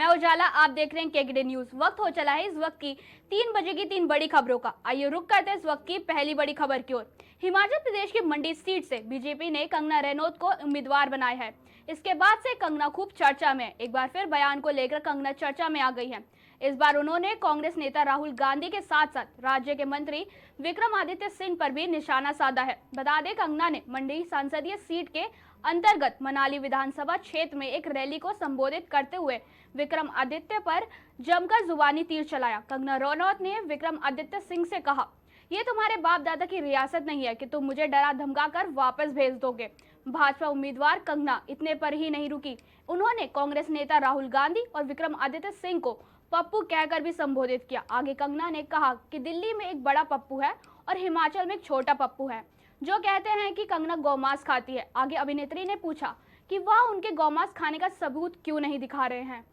उजाला, आप देख रहे हैं केकेडी न्यूज। वक्त हो चला है इस वक्त की 3 बजे की 3 बड़ी खबरों का। आइए रुक करते हैं इस वक्त की पहली बड़ी खबर की ओर। हिमाचल प्रदेश की मंडी सीट से बीजेपी ने कंगना रनौत को उम्मीदवार बनाया है। इसके बाद से कंगना खूब चर्चा में। एक बार फिर बयान को लेकर कंगना चर्चा में आ गई है। इस बार उन्होंने कांग्रेस नेता राहुल गांधी के साथ साथ राज्य के मंत्री विक्रमादित्य सिंह पर भी निशाना साधा है। बता दें, कंगना ने मंडी संसदीय सीट के अंतर्गत मनाली विधानसभा क्षेत्र में एक रैली को संबोधित करते हुए विक्रमादित्य पर जमकर जुबानी तीर चलाया। कंगना रनौत ने विक्रमादित्य सिंह से कहा, ये तुम्हारे बाप दादा की रियासत नहीं है कि तुम मुझे डरा धमका कर वापस भेज दोगे। भाजपा उम्मीदवार कंगना इतने पर ही नहीं रुकी, उन्होंने कांग्रेस नेता राहुल गांधी और विक्रमादित्य सिंह को पप्पू कहकर भी संबोधित किया। आगे कंगना ने कहा कि दिल्ली में एक बड़ा पप्पू है और हिमाचल में एक छोटा पप्पू है जो कहते हैं कि कंगना गौमांस खाती है। आगे अभिनेत्री ने पूछा कि वह उनके गौमांस खाने का सबूत क्यों नहीं दिखा रहे हैं।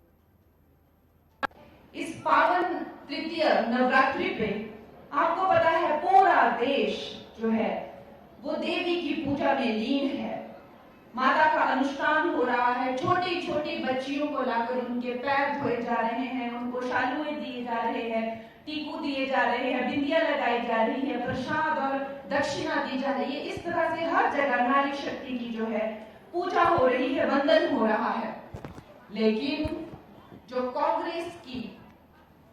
इस पावन तृतीय नवरात्रि पे आपको पता है पूरा देश जो है वो देवी की पूजा में लीन है। माता का अनुष्ठान हो रहा है। छोटी छोटी बच्चियों को लाकर उनके पैर धोए जा रहे हैं, उनको शालुए दिए जा रहे हैं, टीकू दिए जा रहे हैं, बिंदिया लगाई जा रही है, प्रसाद और दक्षिणा दी जा रही है। इस तरह से हर जगह नारी शक्ति की जो है पूजा हो रही है, वंदन हो रहा है। लेकिन जो कांग्रेस की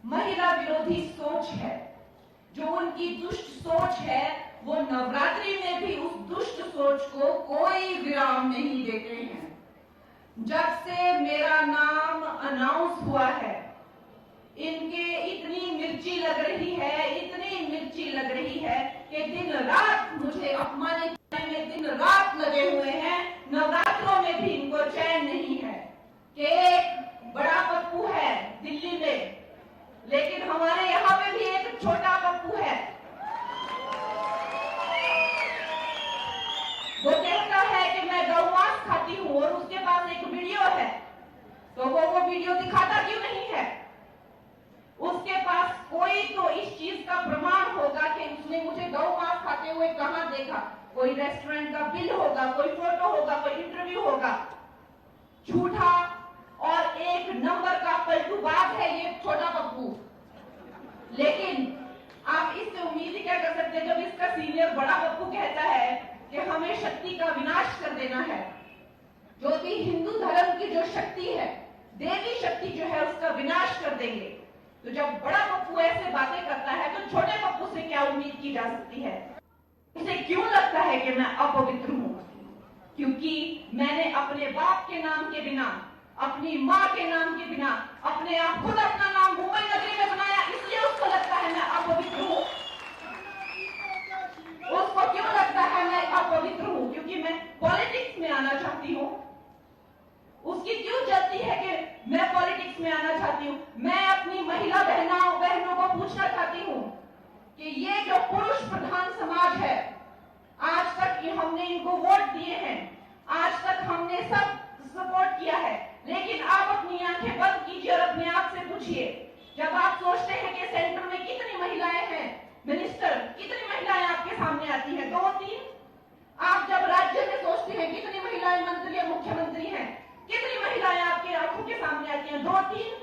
महिला विरोधी सोच है, जो उनकी दुष्ट सोच है, वो नवरात्रि में भी उस दुष्ट सोच को कोई विराम नहीं देते हैं। जब से मेरा नाम अनाउंस हुआ है, इनके इतनी मिर्ची लग रही है, इतनी मिर्ची लग रही है कि दिन रात मुझे अपमानित करने में दिन रात लगे हुए हैं। नवरात्रों में भी इनको चैन नहीं है कि एक बड़ा पप्पू है दिल्ली में, लेकिन हमारे यहाँ पे भी एक छोटा पप्पू है। वो कहता है कि मैं गौमांस खाती हूँ और उसके पास एक वीडियो है, तो वो वीडियो दिखाता क्यों नहीं है? उसके पास कोई तो इस चीज का प्रमाण होगा कि उसने मुझे गौमांस खाते हुए कहां देखा। कोई रेस्टोरेंट का बिल होगा, कोई फोटो होगा, कोई इंटरव्यू होगा। झूठा और एक नंबर का पलटूबाज है ये छोटा पप्पू। लेकिन आप इससे उम्मीद ही क्या कर सकते हैं जब इसका सीनियर बड़ा पप्पू कहता है कि हमें शक्ति का विनाश कर देना है। जो भी हिंदू धर्म की जो शक्ति है, देवी शक्ति जो है, उसका विनाश कर देंगे। तो जब बड़ा पप्पू ऐसे बातें करता है तो छोटे पप्पू से क्या उम्मीद की जा सकती है? उसे क्यों लगता है कि मैं अपवित्र हूं? क्योंकि मैंने अपने बाप के नाम के बिना, अपनी माँ के नाम के बिना, अपने आप खुद अपना नाम मुंबई नगरी में बनाया, इसलिए उसको लगता है मैं अपवित्र हूं। उसको क्यों लगता है मैं अपवित्र हूं? क्योंकि मैं पॉलिटिक्स में आना चाहती हूं। उसकी क्यों जलती है कि मैं पॉलिटिक्स में आना चाहती हूं? मैं अपनी महिला बहनों को पूछना चाहती हूं कि ये जो पुरुष प्रधान समाज है, आज तक हमने इनको वोट दिए हैं, आज तक हमने सब सपोर्ट किया है, लेकिन आप अपनी आंखें बंद कीजिए और अपने आप से पूछिए, जब आप सोचते हैं कि सेंटर में कितनी महिलाएं हैं, मिनिस्टर कितनी महिलाएं आपके सामने आती हैं? 2-3। आप जब राज्य में सोचते हैं कितनी महिलाएं मंत्री या मुख्यमंत्री हैं, कितनी महिलाएं आपके आंखों के सामने आती हैं? 2-3।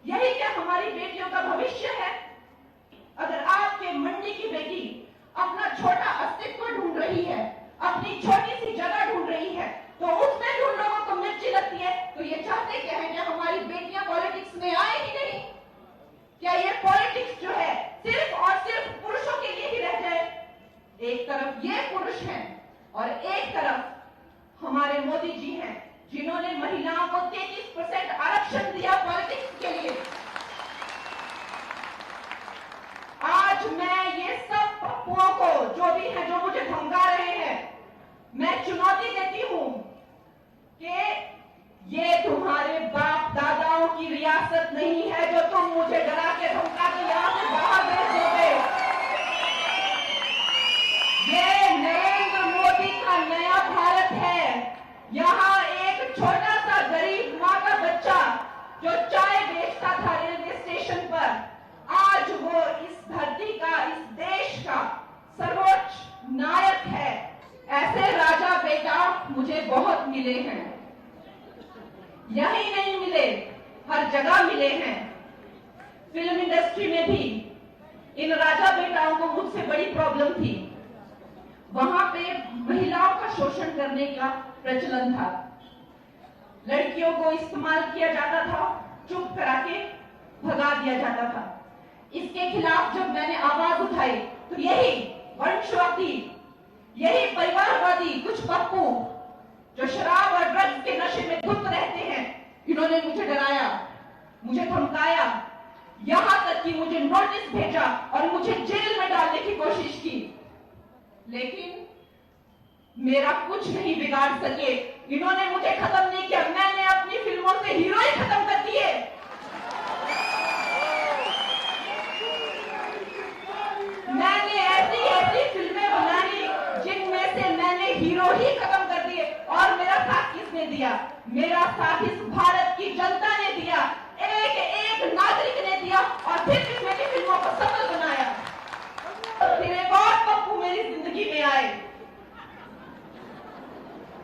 यही क्या हमारी बेटियों का भविष्य है? अगर आपके मंडी की बेटी अपना छोटा अस्तित्व ढूंढ रही है, अपनी छोटी सी जगह ढूंढ रही है, तो उसमें जो लोगों को मिर्ची लगती है, तो ये चाहते क्या है कि हमारी बेटियां पॉलिटिक्स में आए ही नहीं? क्या ये पॉलिटिक्स जो है सिर्फ और सिर्फ पुरुषों के लिए ही रह जाए? एक तरफ ये पुरुष हैं और एक तरफ हमारे मोदी जी हैं, जिन्होंने महिलाओं को 33% आरक्षण दिया पॉलिटिक्स के लिए। आज मैं ये सब पप्पुओं को जो भी है, जो मुझे धमका रहे हैं, मैं चुनौती देती हूं कि ये तुम्हारे बाप दादाओं की रियासत नहीं है जो तुम मुझे डरा के धमका के यहां से बाहर भेज दोगे। ये नरेंद्र मोदी का नया भारत है। यहाँ एक छोटा सा गरीब माँ का बच्चा जो चाय बेचता था रेलवे स्टेशन पर, आज वो इस धरती का, इस देश का सर्वोच्च नायक है। ऐसे राजा बेटा मुझे बहुत मिले हैं। यही नहीं मिले, हर जगह मिले हैं। फिल्म इंडस्ट्री में भी इन राजा बेटाओं को मुझसे बड़ी प्रॉब्लम थी। वहां पे महिलाओं का शोषण करने का प्रचलन था। लड़कियों को इस्तेमाल किया जाता था, चुप करा के भगा दिया जाता था। इसके खिलाफ जब मैंने आवाज उठाई तो यही वंशवादी, यही परिवारवादी कुछ पप्पू जो शराब और ड्रग्स के नशे में धुत रहते हैं, इन्होंने मुझे डराया, मुझे धमकाया, यहां तक कि मुझे नोटिस भेजा और मुझे जेल में डालने की कोशिश की। लेकिन मेरा कुछ नहीं बिगाड़ सके। इन्होंने मुझे खत्म नहीं किया। मैंने अपनी फिल्मों से हीरो ही खत्म कर दिए। मैंने ऐसी ऐसी फिल्में बनाई जिनमें से मैंने हीरो ही खत्म कर दिए। और मेरा साथ किसने दिया? मेरा साथ इस भारत की जनता ने दिया, एक एक नागरिक ने दिया। और फिर भी मेरी फिल्मों को सफल बनाया। फिर एक और पप्पू मेरी जिंदगी में आए,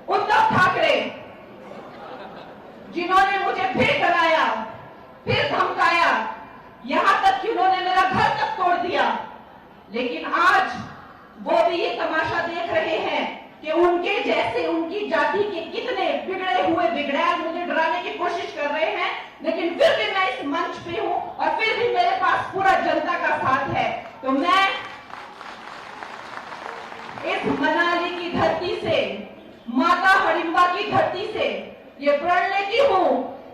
उद्धव ठाकरे, जिन्होंने मुझे फिर डराया, फिर धमकाया, यहां तक कि उन्होंने मेरा घर तक तोड़ दिया। लेकिन आज वो भी ये तमाशा देख रहे हैं कि उनके जैसे उनकी जाति के कितने बिगड़े हुए बिगड़ैल मुझे डराने की कोशिश कर रहे हैं। लेकिन फिर भी मैं इस मंच पे हूं और फिर भी मेरे पास पूरा जनता का साथ है। तो मैं इस मनाली की धरती से, माता हडिम्बा की धरती से ये प्रण लेती हूं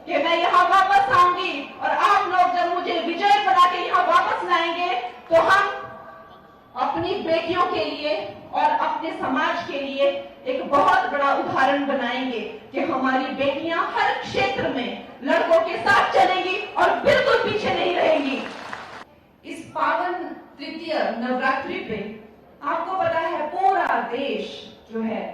कि मैं यहां वापस आऊंगी। और आप लोग जब मुझे विजय बना के यहां वापस लाएंगे तो हम अपनी बेटियों के लिए और अपने समाज के लिए एक बहुत बड़ा उदाहरण बनाएंगे कि हमारी बेटियां हर क्षेत्र में लड़कों के साथ चलेंगी और बिल्कुल पीछे नहीं रहेंगी। इस पावन तृतीय नवरात्रि पे आपको पता है पूरा देश जो है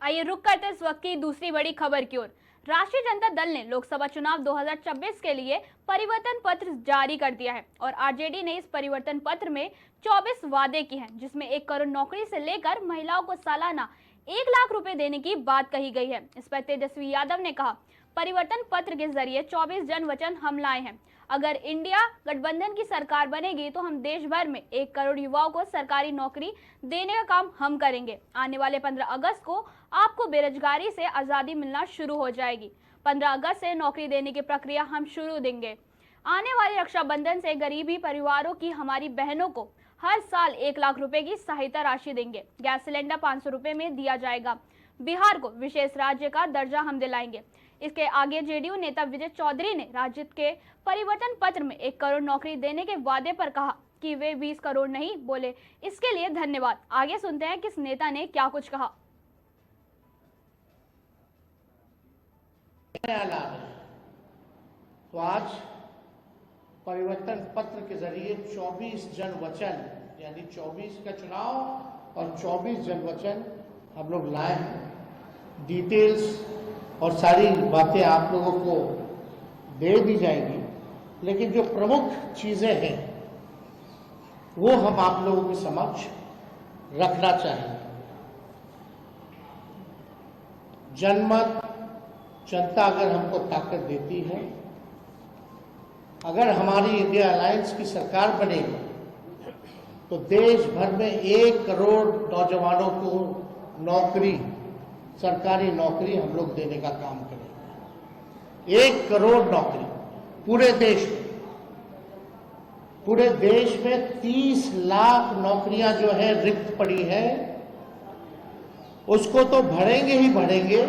आइए रुक करते हैं इस वक्त की दूसरी बड़ी खबर की ओर। राष्ट्रीय जनता दल ने लोकसभा चुनाव 2026 के लिए परिवर्तन पत्र जारी कर दिया है और आरजेडी ने इस परिवर्तन पत्र में 24 वादे किए हैं, जिसमें 1 करोड़ नौकरी से लेकर महिलाओं को सालाना 1 लाख रुपए देने की बात कही गई है। इस पर तेजस्वी यादव ने कहा, परिवर्तन पत्र के जरिए 24 जन वचन हम लाए हैं। अगर इंडिया गठबंधन की सरकार बनेगी तो हम देश भर में 1 करोड़ युवाओं को सरकारी नौकरी देने का काम हम करेंगे। आने वाले 15 अगस्त को आपको बेरोजगारी से आज़ादी मिलना शुरू हो जाएगी। 15 अगस्त से नौकरी देने की प्रक्रिया हम शुरू देंगे। आने वाले रक्षाबंधन से गरीबी परिवारों की हमारी बहनों को हर साल 1 लाख रुपए की सहायता राशि देंगे। गैस सिलेंडर 500 रुपए में दिया जाएगा। बिहार को विशेष राज्य का दर्जा हम दिलाएंगे। इसके आगे जेडीयू नेता विजय चौधरी ने राज्य के परिवर्तन पत्र में 1 करोड़ नौकरी देने के वादे पर कहा कि वे 20 करोड़ नहीं बोले। इसके लिए धन्यवाद। आगे सुनते हैं किस नेता ने क्या कुछ कहा। तो आज परिवर्तन पत्र के जरिए 24 जन वचन यानी 24 का चुनाव और 24 जन वचन हम लोग लाए हैं। डिटेल्स और सारी बातें आप लोगों को दे दी जाएंगी, लेकिन जो प्रमुख चीजें हैं वो हम आप लोगों के समक्ष रखना चाहेंगे। जनमत, जनता अगर हमको ताकत देती है, अगर हमारी इंडिया अलायंस की सरकार बनेगी तो देश भर में 1 करोड़ नौजवानों को नौकरी, सरकारी नौकरी हम लोग देने का काम करेंगे। 1 करोड़ नौकरी पूरे देश में। पूरे देश में 30 लाख नौकरियां जो है रिक्त पड़ी है, उसको तो भरेंगे ही भरेंगे,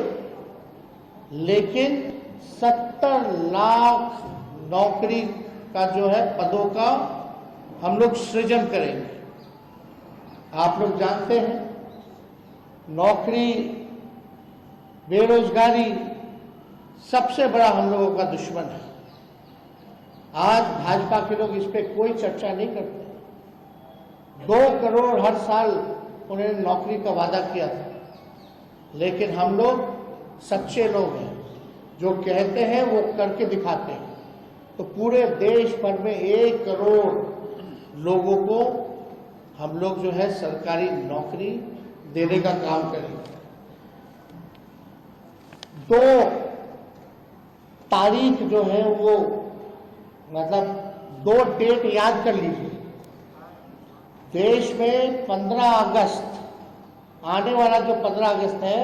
लेकिन 70 लाख नौकरी का जो है पदों का हम लोग सृजन करेंगे। आप लोग जानते हैं नौकरी, बेरोजगारी सबसे बड़ा हम लोगों का दुश्मन है। आज भाजपा के लोग इस पे कोई चर्चा नहीं करते। 2 करोड़ हर साल उन्होंने नौकरी का वादा किया था, लेकिन हम लोग सच्चे लोग हैं। जो कहते हैं वो करके दिखाते हैं। तो पूरे देश भर में 1 करोड़ लोगों को हम लोग जो है सरकारी नौकरी देने का काम करेंगे। 2 तारीख जो है वो मतलब 2 डेट याद कर लीजिए। देश में 15 अगस्त, आने वाला जो 15 अगस्त है,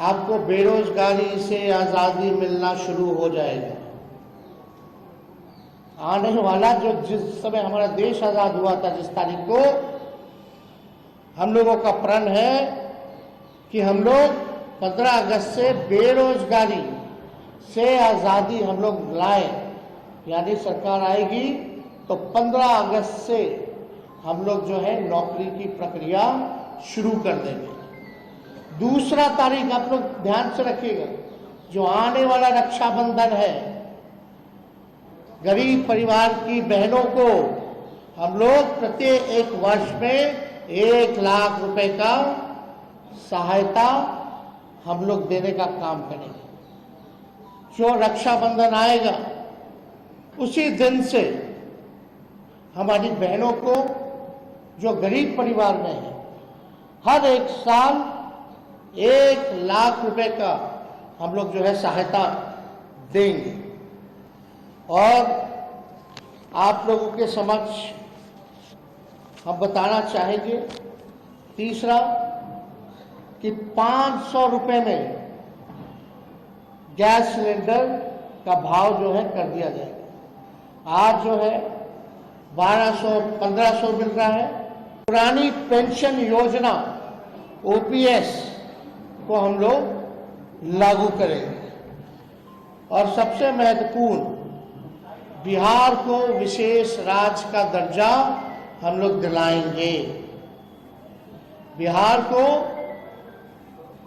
आपको बेरोजगारी से आजादी मिलना शुरू हो जाएगा। आने वाला जो जिस समय हमारा देश आजाद हुआ था, जिस तारीख को, हम लोगों का प्रण है कि हम लोग 15 अगस्त से बेरोजगारी से आजादी हम लोग लाए, यानी सरकार आएगी तो 15 अगस्त से हम लोग जो है नौकरी की प्रक्रिया शुरू कर देंगे। दूसरा तारीख आप लोग ध्यान से रखिएगा, जो आने वाला रक्षाबंधन है, गरीब परिवार की बहनों को हम लोग प्रत्येक वर्ष में 1 लाख रुपए का सहायता हम लोग देने का काम करेंगे। जो रक्षाबंधन आएगा उसी दिन से हमारी बहनों को, जो गरीब परिवार में है, हर एक साल 1 लाख रुपए का हम लोग जो है सहायता देंगे। और आप लोगों के समक्ष हम बताना चाहेंगे, तीसरा, कि 500 रुपए में गैस सिलेंडर का भाव जो है कर दिया जाएगा। आज जो है 1200-1500 मिल रहा है। पुरानी पेंशन योजना ओपीएस को हम लोग लागू करेंगे। और सबसे महत्वपूर्ण, बिहार को विशेष राज्य का दर्जा हम लोग दिलाएंगे। बिहार को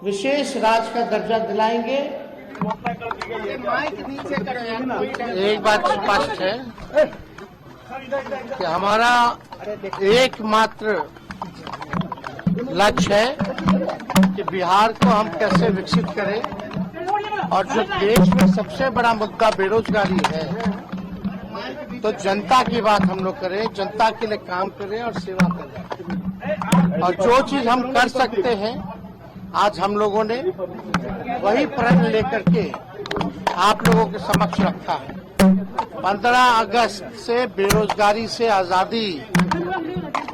विशेष राज्य का दर्जा दिलाएंगे। एक बात स्पष्ट है कि हमारा एकमात्र लक्ष्य है कि बिहार को हम कैसे विकसित करें, और जो देश में सबसे बड़ा मुद्दा बेरोजगारी है, तो जनता की बात हम लोग करें, जनता के लिए काम करें और सेवा करें। और जो चीज हम कर सकते हैं, आज हम लोगों ने वही प्रण लेकर के आप लोगों के समक्ष रखा है। 15 अगस्त से बेरोजगारी से आजादी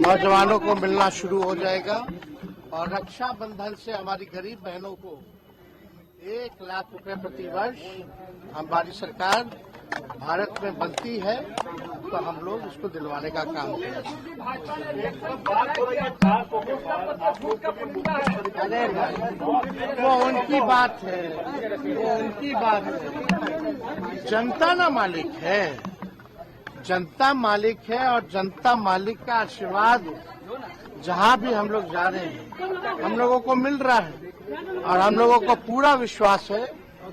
नौजवानों को मिलना शुरू हो जाएगा, और रक्षाबंधन से हमारी गरीब बहनों को 1 लाख रुपए प्रति वर्ष हमारी सरकार भारत में बनती है, तो हम लोग उसको दिलवाने का काम करेंगे। वो उनकी बात है, वो उनकी बात है। जनता ना मालिक है, जनता मालिक है, और जनता मालिक का आशीर्वाद जहां भी हम लोग जा रहे हैं हम लोगों को मिल रहा है। और हम लोगों को पूरा विश्वास है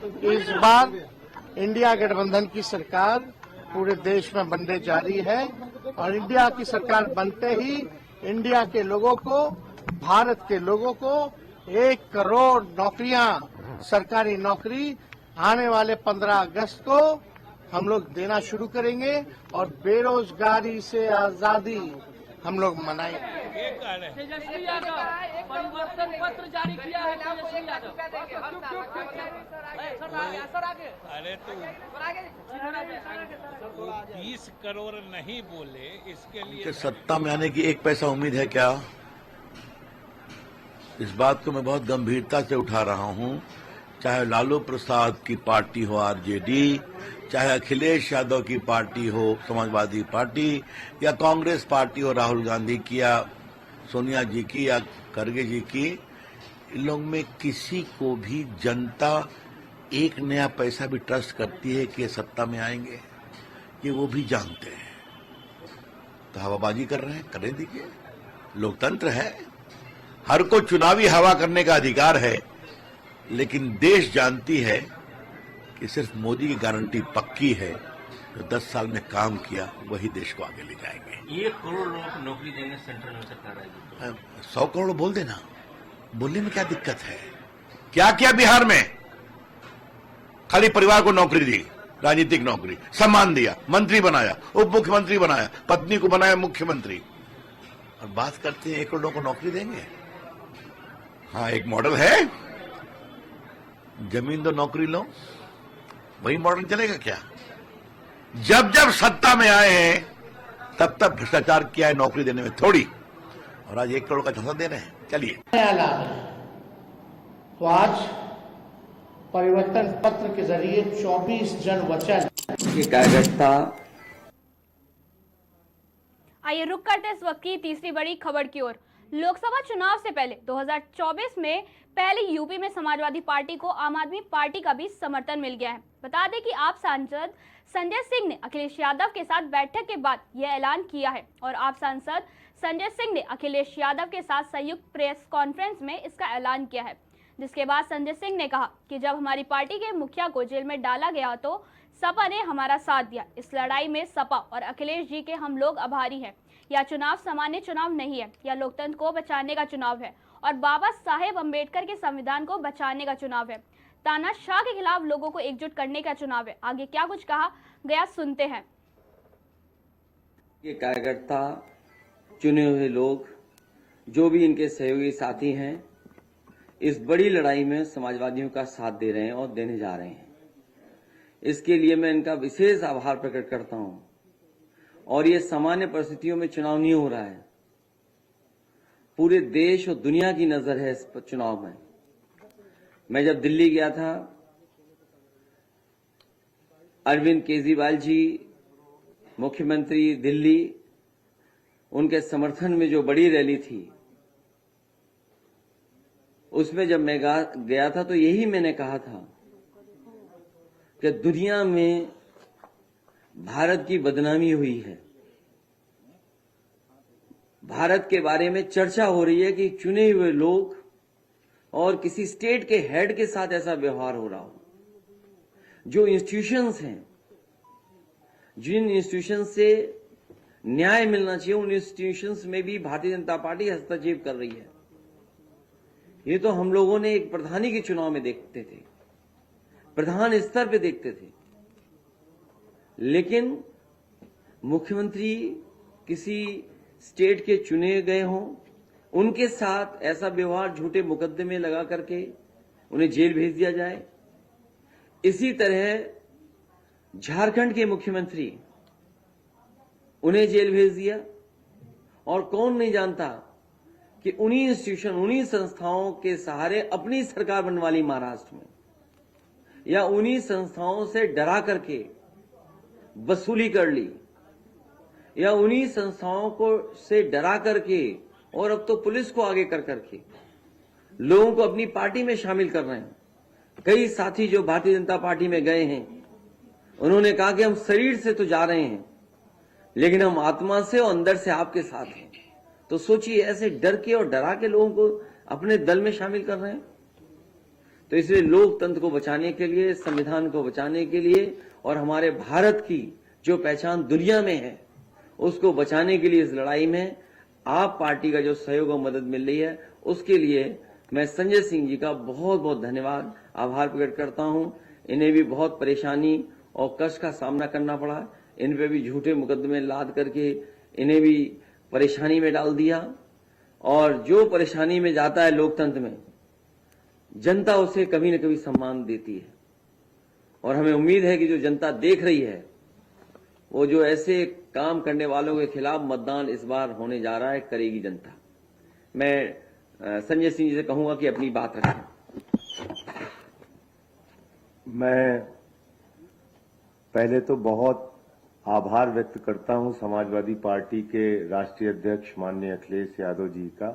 कि इस बार इंडिया गठबंधन की सरकार पूरे देश में बनने जा रही है, और इंडिया की सरकार बनते ही इंडिया के लोगों को, भारत के लोगों को 1 करोड़ नौकरियां, सरकारी नौकरी आने वाले 15 अगस्त को हम लोग देना शुरू करेंगे, और बेरोजगारी से आजादी हम लोग मनाएंगे। तेजस्वी यादव परिवर्तन पत्र जारी किया है। तेजस्वी यादव अरे तो 20 करोड़ नहीं बोले, इसके लिए सत्ता में आने की 1 पैसा उम्मीद है क्या? इस बात को मैं बहुत गंभीरता से उठा रहा हूं। चाहे लालू प्रसाद की पार्टी हो आरजेडी, चाहे अखिलेश यादव की पार्टी हो समाजवादी पार्टी, या कांग्रेस पार्टी हो राहुल गांधी की, या सोनिया जी की, या खड़गे जी की, इन लोग में किसी को भी जनता 1 नया पैसा भी ट्रस्ट करती है कि ये सत्ता में आएंगे? ये वो भी जानते हैं। तो हवाबाजी कर रहे हैं, करने दीजिए, लोकतंत्र है, हर को चुनावी हवा करने का अधिकार है। लेकिन देश जानती है कि सिर्फ मोदी की गारंटी पक्की है, जो 10 साल में काम किया वही देश को आगे ले जाएंगे। 1 करोड़ लोगों को नौकरी देंगे सेंट्रल में सरकार आएगी। 100 करोड़ बोल देना, बोलने में क्या दिक्कत है? क्या किया बिहार में? खाली परिवार को नौकरी दी, राजनीतिक नौकरी, सम्मान दिया, मंत्री बनाया, उप मुख्यमंत्री बनाया, पत्नी को बनाया मुख्यमंत्री, और बात करते हैं 1 करोड़ को नौकरी देंगे। हाँ, एक मॉडल है, जमीन दो नौकरी लो, वही मॉडल चलेगा क्या? जब जब सत्ता में आए हैं तब तब भ्रष्टाचार किया है नौकरी देने में थोड़ी, और आज 1 करोड़ का झोंका दे रहे हैं। चलिए, ऐलान है। तो आज परिवर्तन पत्र के जरिए 24 जन वचन की कार्यकर्ता। आइए रुक करते इस वक्त की तीसरी बड़ी खबर की ओर। लोकसभा चुनाव से पहले 2024 में पहले यूपी में समाजवादी पार्टी को आम आदमी पार्टी का भी समर्थन मिल गया है। बता दें कि आप सांसद संजय सिंह ने अखिलेश यादव के साथ बैठक के बाद यह ऐलान किया है, और आप सांसद संजय सिंह ने अखिलेश यादव के साथ संयुक्त प्रेस कॉन्फ्रेंस में इसका ऐलान किया है, जिसके बाद संजय सिंह ने कहा कि जब हमारी पार्टी के मुखिया को जेल में डाला गया तो सपा ने हमारा साथ दिया। इस लड़ाई में सपा और अखिलेश जी के हम लोग आभारी हैं। यह चुनाव सामान्य चुनाव नहीं है, यह लोकतंत्र को बचाने का चुनाव है और बाबा साहेब अम्बेडकर के संविधान को बचाने का चुनाव है। तानाशाह के खिलाफ लोगों को एकजुट करने का चुनाव है। आगे क्या कुछ कहा गया सुनते हैं। ये कार्यकर्ता, चुने हुए लोग, जो भी इनके सहयोगी साथी हैं, इस बड़ी लड़ाई में समाजवादियों का साथ दे रहे हैं और देने जा रहे हैं। इसके लिए मैं इनका विशेष आभार प्रकट करता हूं। और ये सामान्य परिस्थितियों में चुनाव नहीं हो रहा है, पूरे देश और दुनिया की नजर है इस चुनाव में। मैं जब दिल्ली गया था, अरविंद केजरीवाल जी मुख्यमंत्री दिल्ली, उनके समर्थन में जो बड़ी रैली थी, उसमें जब मैं गया था तो यही मैंने कहा था कि दुनिया में भारत की बदनामी हुई है। भारत के बारे में चर्चा हो रही है कि चुने हुए लोग और किसी स्टेट के हेड के साथ ऐसा व्यवहार हो रहा हो। जो इंस्टीट्यूशंस हैं, जिन इंस्टीट्यूशंस से न्याय मिलना चाहिए, उन इंस्टीट्यूशंस में भी भारतीय जनता पार्टी हस्तक्षेप कर रही है। ये तो हम लोगों ने एक प्रधानी के चुनाव में देखते थे, प्रधान स्तर पे देखते थे, लेकिन मुख्यमंत्री किसी स्टेट के चुने गए हों, उनके साथ ऐसा व्यवहार, झूठे मुकदमे लगा करके उन्हें जेल भेज दिया जाए। इसी तरह झारखंड के मुख्यमंत्री, उन्हें जेल भेज दिया। और कौन नहीं जानता कि उन्हीं इंस्टीट्यूशन, उन्हीं संस्थाओं के सहारे अपनी सरकार बनवा ली महाराष्ट्र में, या उन्हीं संस्थाओं से डरा करके वसूली कर ली, या उन्हीं संस्थाओं को से डरा करके, और अब तो पुलिस को आगे कर करके लोगों को अपनी पार्टी में शामिल कर रहे हैं। कई साथी जो भारतीय जनता पार्टी में गए हैं, उन्होंने कहा कि हम शरीर से तो जा रहे हैं, लेकिन हम आत्मा से और अंदर से आपके साथ हैं। तो सोचिए, ऐसे डर के और डरा के लोगों को अपने दल में शामिल कर रहे हैं। तो इसलिए लोकतंत्र को बचाने के लिए, संविधान को बचाने के लिए, और हमारे भारत की जो पहचान दुनिया में है, उसको बचाने के लिए इस लड़ाई में आप पार्टी का जो सहयोग और मदद मिल रही है, उसके लिए मैं संजय सिंह जी का बहुत बहुत धन्यवाद, आभार प्रकट करता हूं। इन्हें भी बहुत परेशानी और कष्ट का सामना करना पड़ा। इन पे भी झूठे मुकदमे लाद करके इन्हें भी परेशानी में डाल दिया। और जो परेशानी में जाता है लोकतंत्र में, जनता उसे कभी न कभी सम्मान देती है। और हमें उम्मीद है कि जो जनता देख रही है, वो जो ऐसे काम करने वालों के खिलाफ मतदान इस बार होने जा रहा है, करेगी जनता। मैं संजय सिंह जी से कहूंगा कि अपनी बात रखें। मैं पहले तो बहुत आभार व्यक्त करता हूं समाजवादी पार्टी के राष्ट्रीय अध्यक्ष माननीय अखिलेश यादव जी का,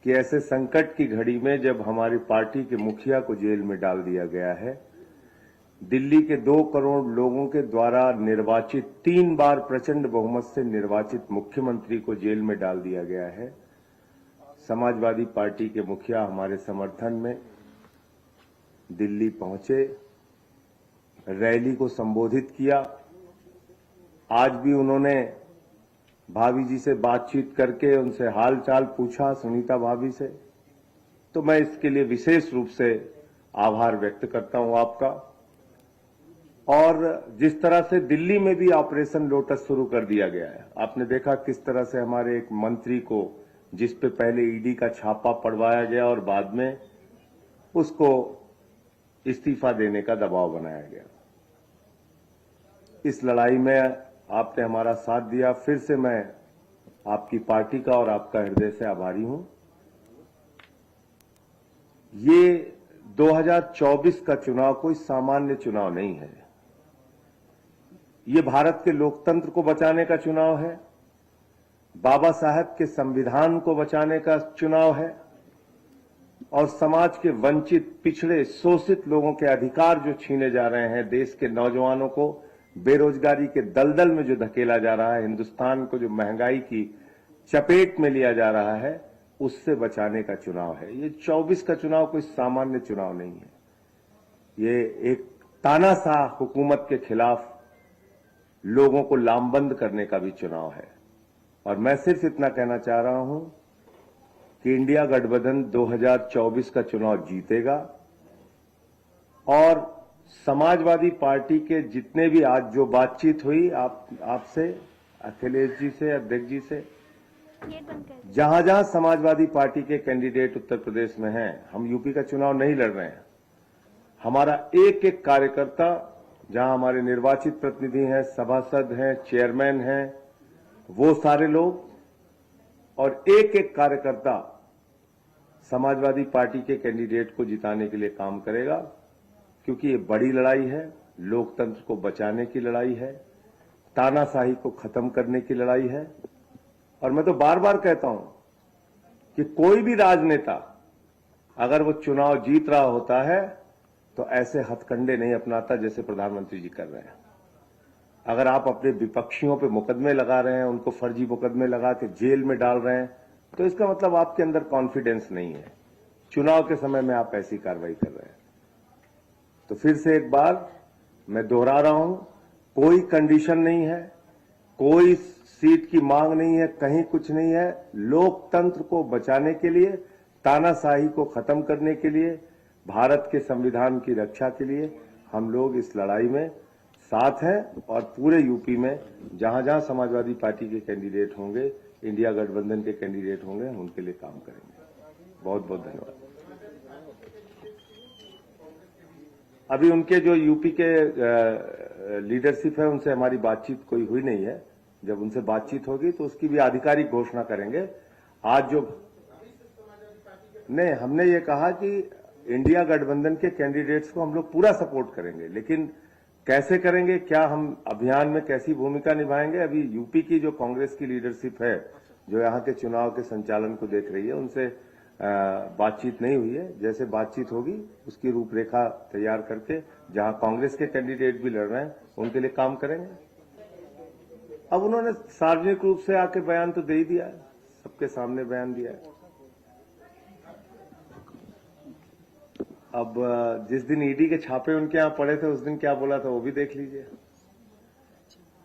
कि ऐसे संकट की घड़ी में जब हमारी पार्टी के मुखिया को जेल में डाल दिया गया है, दिल्ली के 2 करोड़ लोगों के द्वारा निर्वाचित, 3 बार प्रचंड बहुमत से निर्वाचित मुख्यमंत्री को जेल में डाल दिया गया है, समाजवादी पार्टी के मुखिया हमारे समर्थन में दिल्ली पहुंचे, रैली को संबोधित किया। आज भी उन्होंने भाभी जी से बातचीत करके उनसे हाल चाल पूछा, सुनीता भाभी से। तो मैं इसके लिए विशेष रूप से आभार व्यक्त करता हूं आपका। और जिस तरह से दिल्ली में भी ऑपरेशन लोटस शुरू कर दिया गया है, आपने देखा किस तरह से हमारे एक मंत्री को, जिस पे पहले ईडी का छापा पड़वाया गया और बाद में उसको इस्तीफा देने का दबाव बनाया गया। इस लड़ाई में आपने हमारा साथ दिया। फिर से मैं आपकी पार्टी का और आपका हृदय से आभारी हूं। ये 2024 का चुनाव कोई सामान्य चुनाव नहीं है। ये भारत के लोकतंत्र को बचाने का चुनाव है, बाबा साहब के संविधान को बचाने का चुनाव है और समाज के वंचित, पिछड़े, शोषित लोगों के अधिकार जो छीने जा रहे हैं, देश के नौजवानों को बेरोजगारी के दलदल में जो धकेला जा रहा है, हिंदुस्तान को जो महंगाई की चपेट में लिया जा रहा है, उससे बचाने का चुनाव है। ये 24 का चुनाव कोई सामान्य चुनाव नहीं है। ये एक तानाशाह हुकूमत के खिलाफ लोगों को लामबंद करने का भी चुनाव है। और मैं सिर्फ इतना कहना चाह रहा हूं कि इंडिया गठबंधन 2024 का चुनाव जीतेगा और समाजवादी पार्टी के जितने भी आज जो बातचीत हुई आपसे, अखिलेश जी से, अध्यक्ष जी से, जहां जहां समाजवादी पार्टी के कैंडिडेट उत्तर प्रदेश में हैं, हम यूपी का चुनाव नहीं लड़ रहे हैं। हमारा एक एक कार्यकर्ता, जहां हमारे निर्वाचित प्रतिनिधि हैं, सभासद हैं, चेयरमैन हैं, वो सारे लोग और एक एक कार्यकर्ता समाजवादी पार्टी के कैंडिडेट को जिताने के लिए काम करेगा, क्योंकि ये बड़ी लड़ाई है, लोकतंत्र को बचाने की लड़ाई है, तानाशाही को खत्म करने की लड़ाई है। और मैं तो बार बार कहता हूं कि कोई भी राजनेता अगर वो चुनाव जीत रहा होता है तो ऐसे हथकंडे नहीं अपनाता जैसे प्रधानमंत्री जी कर रहे हैं। अगर आप अपने विपक्षियों पे मुकदमे लगा रहे हैं, उनको फर्जी मुकदमे लगा के जेल में डाल रहे हैं, तो इसका मतलब आपके अंदर कॉन्फिडेंस नहीं है। चुनाव के समय में आप ऐसी कार्रवाई कर रहे हैं। तो फिर से एक बार मैं दोहरा रहा हूं, कोई कंडीशन नहीं है, कोई सीट की मांग नहीं है, कहीं कुछ नहीं है। लोकतंत्र को बचाने के लिए, तानाशाही को खत्म करने के लिए, भारत के संविधान की रक्षा के लिए हम लोग इस लड़ाई में साथ हैं और पूरे यूपी में जहां जहां समाजवादी पार्टी के कैंडिडेट होंगे, इंडिया गठबंधन के कैंडिडेट होंगे, हम उनके लिए काम करेंगे। बहुत बहुत धन्यवाद। अभी उनके जो यूपी के लीडरशिप है, उनसे हमारी बातचीत कोई हुई नहीं है। जब उनसे बातचीत होगी तो उसकी भी आधिकारिक घोषणा करेंगे। आज जो नहीं, हमने ये कहा कि इंडिया गठबंधन के कैंडिडेट्स को हम लोग पूरा सपोर्ट करेंगे, लेकिन कैसे करेंगे, क्या हम अभियान में कैसी भूमिका निभाएंगे, अभी यूपी की जो कांग्रेस की लीडरशिप है, जो यहाँ के चुनाव के संचालन को देख रही है, उनसे बातचीत नहीं हुई है। जैसे बातचीत होगी उसकी रूपरेखा तैयार करके जहां कांग्रेस के कैंडिडेट भी लड़ रहे हैं उनके लिए काम करेंगे। अब उन्होंने सार्वजनिक रूप से आके बयान तो दे ही दिया है, सबके सामने बयान दिया है। अब जिस दिन ईडी के छापे उनके यहां पड़े थे, उस दिन क्या बोला था वो भी देख लीजिए।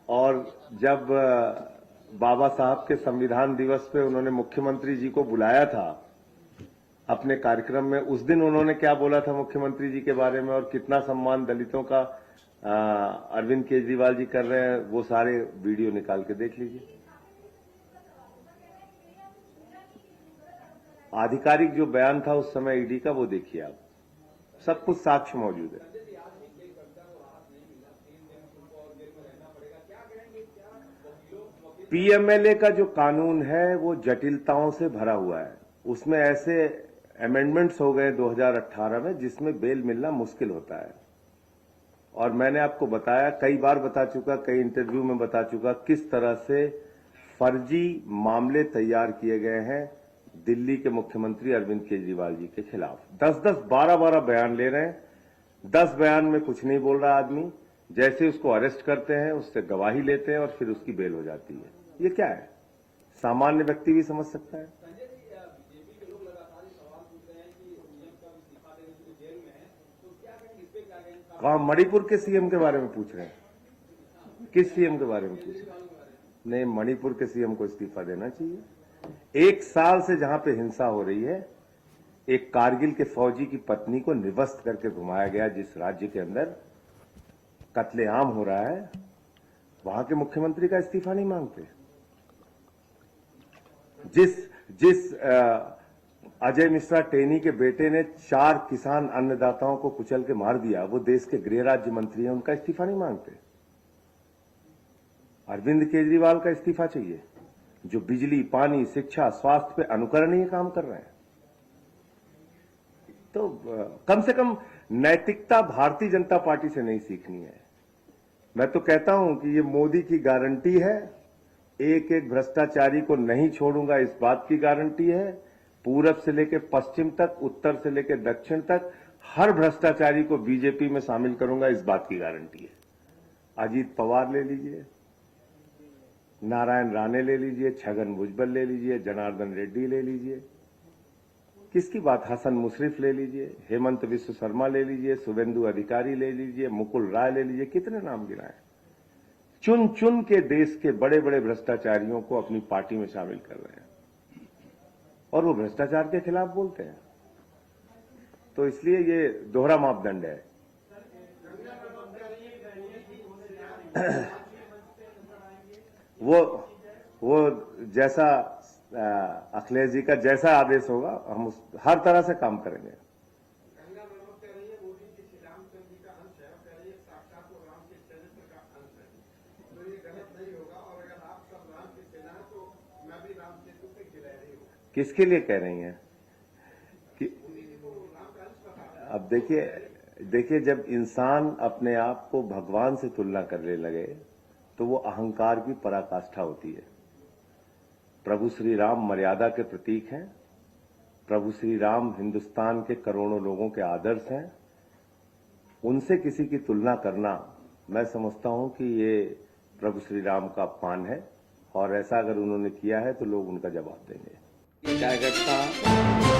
और जब बाबा साहब के संविधान दिवस पे उन्होंने मुख्यमंत्री जी को बुलाया था अपने कार्यक्रम में, उस दिन उन्होंने क्या बोला था मुख्यमंत्री जी के बारे में और कितना सम्मान दलितों का अरविंद केजरीवाल जी कर रहे हैं, वो सारे वीडियो निकाल के देख लीजिए। आधिकारिक जो बयान था उस समय ईडी का, वो देखिए आप, सब कुछ साक्ष्य मौजूद है। पीएमएलए का जो कानून है वो जटिलताओं से भरा हुआ है। उसमें ऐसे अमेंडमेंट्स हो गए 2018 में जिसमें बेल मिलना मुश्किल होता है। और मैंने आपको बताया, कई बार बता चुका, कई इंटरव्यू में बता चुका, किस तरह से फर्जी मामले तैयार किए गए हैं दिल्ली के मुख्यमंत्री अरविंद केजरीवाल जी के खिलाफ। 10-10, 12-12 बयान ले रहे हैं। 10 बयान में कुछ नहीं बोल रहा आदमी, जैसे उसको अरेस्ट करते हैं, उससे गवाही लेते हैं और फिर उसकी बेल हो जाती है। ये क्या है? सामान्य व्यक्ति भी समझ सकता है। कहा मणिपुर के सीएम के बारे में पूछ रहे हैं? किस सीएम के बारे में पूछ रहे हैं? नहीं, मणिपुर के सीएम को इस्तीफा देना चाहिए। 1 साल से जहां पे हिंसा हो रही है, एक कारगिल के फौजी की पत्नी को निवस्त करके घुमाया गया, जिस राज्य के अंदर कत्लेआम हो रहा है, वहां के मुख्यमंत्री का इस्तीफा नहीं मांगते। जिस अजय मिश्रा टेनी के बेटे ने 4 किसान अन्नदाताओं को कुचल के मार दिया, वो देश के गृह राज्य मंत्री हैं, उनका इस्तीफा नहीं मांगते। अरविंद केजरीवाल का इस्तीफा चाहिए, जो बिजली, पानी, शिक्षा, स्वास्थ्य पे अनुकरणीय काम कर रहे हैं। तो कम से कम नैतिकता भारतीय जनता पार्टी से नहीं सीखनी है। मैं तो कहता हूं कि ये मोदी की गारंटी है, एक एक भ्रष्टाचारी को नहीं छोड़ूंगा, इस बात की गारंटी है। पूरब से लेकर पश्चिम तक, उत्तर से लेकर दक्षिण तक हर भ्रष्टाचारी को बीजेपी में शामिल करूंगा, इस बात की गारंटी है। अजीत पवार ले लीजिए, नारायण राणे ले लीजिए, छगन भुजबल ले लीजिए, जनार्दन रेड्डी ले लीजिए, किसकी बात, हसन मुशर्रफ ले लीजिए, हेमंत विश्व शर्मा ले लीजिए, शुभेंदु अधिकारी ले लीजिए, मुकुल राय ले लीजिए, कितने नाम गिनाए। चुन चुन के देश के बड़े बड़े भ्रष्टाचारियों को अपनी पार्टी में शामिल कर रहे हैं और वो भ्रष्टाचार के खिलाफ बोलते हैं। तो इसलिए ये दोहरा मापदंड है। वो जैसा अखिलेश जी का जैसा आदेश होगा, हम हर तरह से काम करेंगे। किसके लिए कह रही हैं कि अब देखिए जब इंसान अपने आप को भगवान से तुलना करने लगे तो वो अहंकार की पराकाष्ठा होती है। प्रभु श्री राम मर्यादा के प्रतीक हैं। प्रभु श्री राम हिंदुस्तान के करोड़ों लोगों के आदर्श हैं। उनसे किसी की तुलना करना, मैं समझता हूं कि ये प्रभु श्री राम का अपमान है, और ऐसा अगर उन्होंने किया है तो लोग उनका जवाब देंगे। कार्यकर्ता